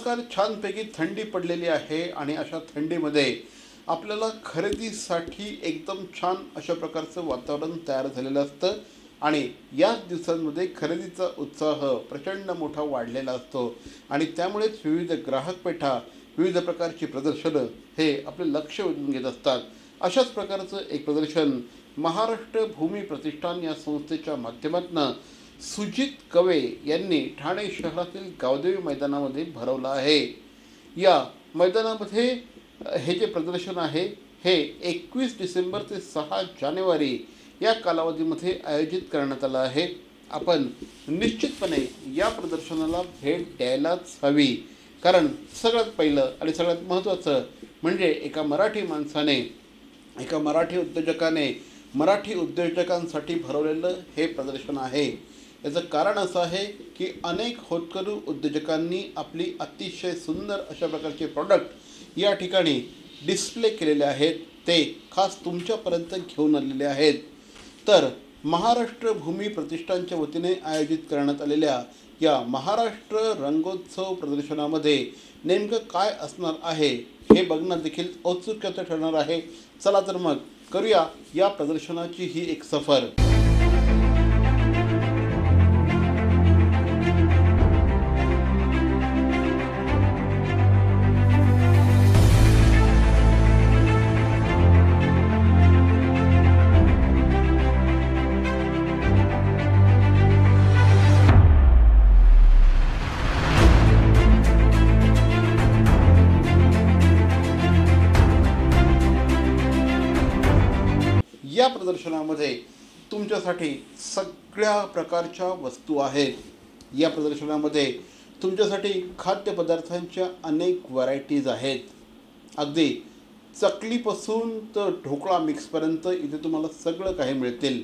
नमस्कार. छानपैकी थंडी पडलेली आहे आणि अशा थंडीमध्ये आपल्याला खरेदीसाठी एकदम छान अशा प्रकारचं वातावरण तयार झालेलं असतं आणि याच दिवसांमध्ये खरेदीचा उत्साह प्रचंड मोठा वाढलेला असतो आणि त्यामुळेच विविध ग्राहक पेठा, विविध प्रकारची प्रदर्शनं हे आपले लक्ष वेधून घेत असतात. अशाच प्रकारचं एक प्रदर्शन महाराष्ट्र भूमी प्रतिष्ठान या संस्थेच्या माध्यमातून सुजित कवे यांनी ठाणे शहरातील गावदेवी मैदानामध्ये भरवलं आहे. या मैदानामध्ये हे जे प्रदर्शन आहे हे 21 डिसेंबर ते 6 जानेवारी या कालावधीमध्ये आयोजित करण्यात आलं आहे. आपण निश्चितपणे या प्रदर्शनाला भेट द्यायलाच हवी, कारण सगळ्यात पहिलं आणि सगळ्यात महत्त्वाचं म्हणजे एका मराठी माणसाने, एका मराठी उद्योजकाने मराठी उद्योजकांसाठी भरवलेलं हे प्रदर्शन आहे. याचं कारण असं आहे की अनेक होतकरू उद्योजकांनी आपली अतिशय सुंदर अशा प्रकारचे प्रॉडक्ट या ठिकाणी डिस्प्ले केलेले आहेत. ते खास तुमच्यापर्यंत घेऊन आलेले आहेत. तर महाराष्ट्र भूमी प्रतिष्ठानच्या वतीने आयोजित करण्यात आलेल्या या महाराष्ट्र रंगोत्सव प्रदर्शनामध्ये नेमकं काय असणार आहे हे बघणं देखील औत्सुक्याचं ठरणार आहे. चला तर मग करूया या प्रदर्शनाची ही एक सफर. या प्रदर्शनामध्ये तुमच्यासाठी सगळ्या प्रकारच्या वस्तू आहेत. या प्रदर्शनामध्ये तुमच्यासाठी खाद्यपदार्थांच्या अनेक व्हरायटीज आहेत. अगदी चकलीपासून तर ढोकळा मिक्सपर्यंत इथे तुम्हाला सगळं काही मिळतील.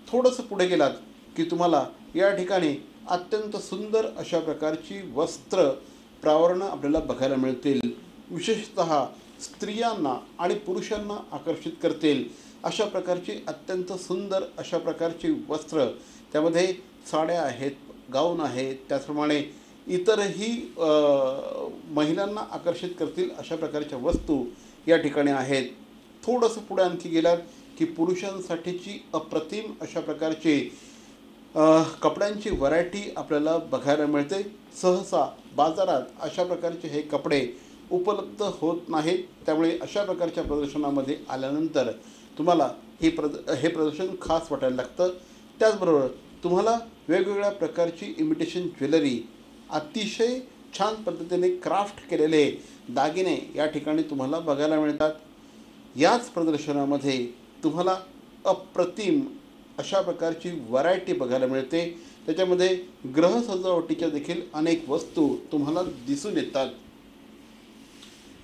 थोडंसं पुढे गेलात की तुम्हाला या ठिकाणी अत्यंत सुंदर अशा प्रकारची वस्त्र प्रावरणं आपल्याला बघायला मिळतील. विशेषतः स्त्रियांना आणि पुरुषांना आकर्षित करतील अशा प्रकारची अत्यंत सुंदर अशा प्रकारची वस्त्र, त्यामध्ये साड्या आहेत, गाऊन आहेत, त्याचप्रमाणे इतरही महिलांना आकर्षित करतील अशा प्रकारच्या वस्तू या ठिकाणी आहेत. थोडंसं पुढे आणखी गेलात की पुरुषांसाठीची अप्रतिम अशा प्रकारची कपड्यांची व्हरायटी आपल्याला बघायला मिळते. सहसा बाजारात अशा प्रकारचे हे कपडे उपलब्ध होत नाहीत. त्यामुळे अशा प्रकारच्या प्रदर्शनामध्ये आल्यानंतर तुम्हाला हे प्रदर्शन खास वाटायला लागतं. त्याचबरोबर तुम्हाला वेगवेगळ्या प्रकारची इमिटेशन ज्वेलरी, अतिशय छान पद्धतीने क्राफ्ट केलेले दागिने या ठिकाणी तुम्हाला बघायला मिळतात. याच प्रदर्शनामध्ये तुम्हाला अप्रतिम अशा प्रकारची व्हरायटी बघायला मिळते. त्याच्यामध्ये गृह सजावटीच्या देखील अनेक वस्तू तुम्हाला दिसून येतात.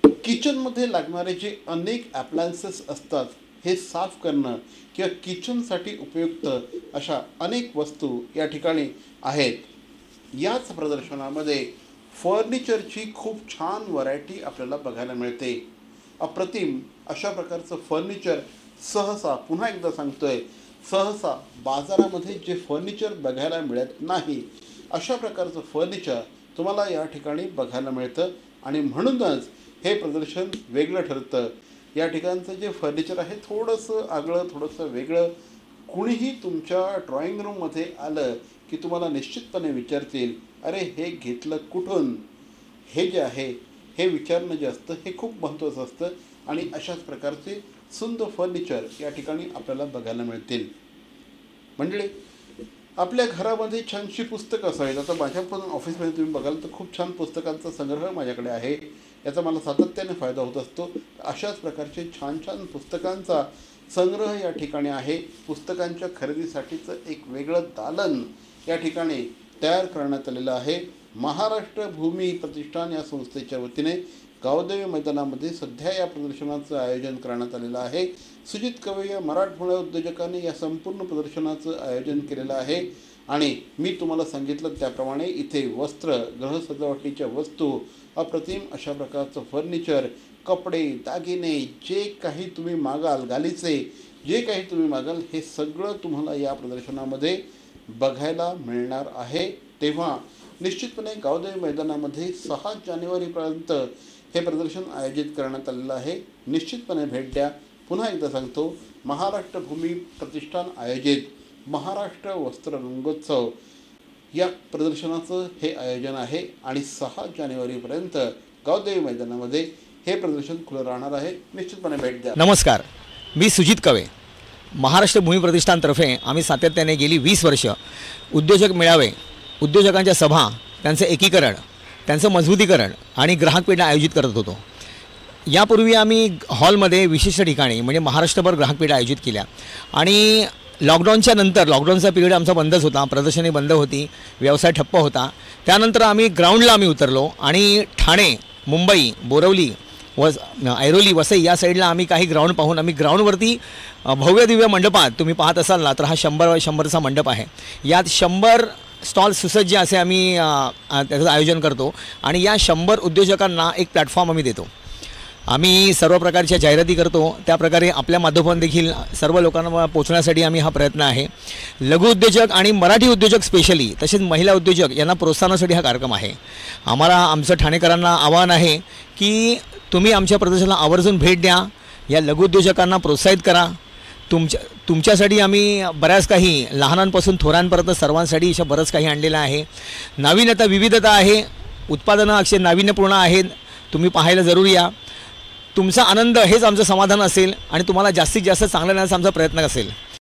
किचनमध्ये लागणारे जे अनेक ॲप्लायन्सेस असतात हे साफ करणं किंवा किचनसाठी उपयुक्त अशा अनेक वस्तू या ठिकाणी आहेत. याच प्रदर्शनामध्ये फर्निचरची खूप छान व्हरायटी आपल्याला बघायला मिळते. अप्रतिम अशा प्रकारचं फर्निचर सहसा, पुन्हा एकदा सांगतोय, सहसा बाजारामध्ये जे फर्निचर बघायला मिळत नाही अशा प्रकारचं फर्निचर तुम्हाला या ठिकाणी बघायला मिळतं आणि म्हणूनच हे प्रदर्शन वेगळं ठरतं. या ठिकाणचं जे फर्निचर आहे थोडंसं आगळं, थोडंसं वेगळं. कुणीही तुमच्या ड्रॉइंग रूममध्ये आलं की तुम्हाला निश्चितपणे विचारतील, अरे हे घेतलं कुठून? हे जे आहे हे विचारणं जे असतं हे खूप महत्त्वाचं असतं आणि अशाच प्रकारचे सुंदर फर्निचर या ठिकाणी आपल्याला बघायला मिळतील. म्हणजे आपल्या घरामध्ये छानशी पुस्तकं असावीत. आता माझ्या पण ऑफिसमध्ये तुम्ही बघाल तर खूप छान पुस्तकांचा संग्रह माझ्याकडे आहे. याचा मला सातत्याने फायदा होत असतो. अशाच प्रकारचे छान छान पुस्तकांचा संग्रह या ठिकाणी आहे. पुस्तकांच्या खरेदीसाठीचं एक वेगळं दालन या ठिकाणी तयार करण्यात आलेलं आहे. महाराष्ट्र भूमी प्रतिष्ठान या संस्थेच्या वतीने गावदेवी मैदानामध्ये सध्या या प्रदर्शनाचं आयोजन करण्यात आलेलं आहे. सुजित कवे या मराठमोळ्या उद्योजकांनी या संपूर्ण प्रदर्शनाचं आयोजन केलेलं आहे आणि मी तुम्हाला सांगितलं त्याप्रमाणे इथे वस्त्र, गृह सजावटीच्या वस्तू, अप्रतिम अशा प्रकारचं फर्निचर, कपडे, दागिने, जे काही तुम्ही मागाल, गालिचे जे काही तुम्ही मागाल हे सगळं तुम्हाला या प्रदर्शनामध्ये बघायला मिळणार आहे. तेव्हा निश्चितपणे गावदेवी मैदानामध्ये 6 जानेवारीपर्यंत हे प्रदर्शन आयोजित करण्यात आलेलं आहे. निश्चितपणे भेट द्या. पुन्हा एकदा सांगतो, महाराष्ट्र भूमी प्रतिष्ठान आयोजित महाराष्ट्र वस्त्र रंगोत्सव या प्रदर्शनाचं हे आयोजन आहे आणि 6 जानेवारीपर्यंत गावदेवी मैदानामध्ये हे प्रदर्शन खुलं राहणार आहे. निश्चितपणे भेट द्या. नमस्कार, मी सुजित कवे. महाराष्ट्र भूमी प्रतिष्ठानतर्फे आम्ही सातत्याने गेली 20 वर्ष उद्योजक मेळावे, उद्योजकांच्या सभा, त्यांचं एकीकरण, त्यांचं मजबूतीकरण आणि ग्राहक पेढा आयोजित करत होतो. यापूर्वी आम्ही हॉलमध्ये विशिष्ट ठिकाणी म्हणजे महाराष्ट्रभर ग्राहक पेढा आयोजित केल्या आणि लॉकडाऊनच्या नंतर, लॉकडाऊनचा पिरियड आमचा बंदच होता, प्रदर्शने बंद होती, व्यवसाय ठप्प होता. त्यानंतर आम्ही ग्राउंडला उतरलो आणि ठाणे, मुंबई, बोरवली ऐरोली, वसई या साईडला आम्ही काही ग्राउंड पाहून आम्ही ग्राउंडवरती भव्य दिव्य मंडपात तुम्ही पाहत असाल ना, तर हा 100चा मंडप आहे. यात 100 स्टॉल सुसज्ज असे आम्ही त्याचं आयोजन करतो आणि या 100 उद्योजकांना एक प्लॅटफॉर्म आम्ही देतो. आम्ही सर्व प्रकारच्या जाहिराती करतो. त्याप्रकारे आपल्या माध्यमातून देखील सर्व लोकांना पोहोचण्यासाठी आम्ही हा प्रयत्न आहे. लघु उद्योजक आणि मराठी उद्योजक स्पेशली, तसेच महिला उद्योजक यांना प्रोत्साहनासाठी हा कार्यक्रम आहे. आमचं ठाणेकरांना आवाहन आहे की तुम्ही आमच्या प्रदर्शनाला आवर्जून भेट द्या, या लघु उद्योजकांना प्रोत्साहित करा. तुमच्यासाठी आम्ही बऱ्याच काही लहानांपासून थोरांपर्यंत सर्वांसाठी अशा बरंच काही आणलेलं आहे. नाविन्यता, विविधता आहे, उत्पादनं अक्षय नाविन्यपूर्ण आहेत. तुम्ही पाहायला जरूर या. तुमचा आनंद हेच आमचं समाधान असेल आणि तुम्हाला जास्तीत जास्त चांगलं देण्याचा आमचा प्रयत्न असेल.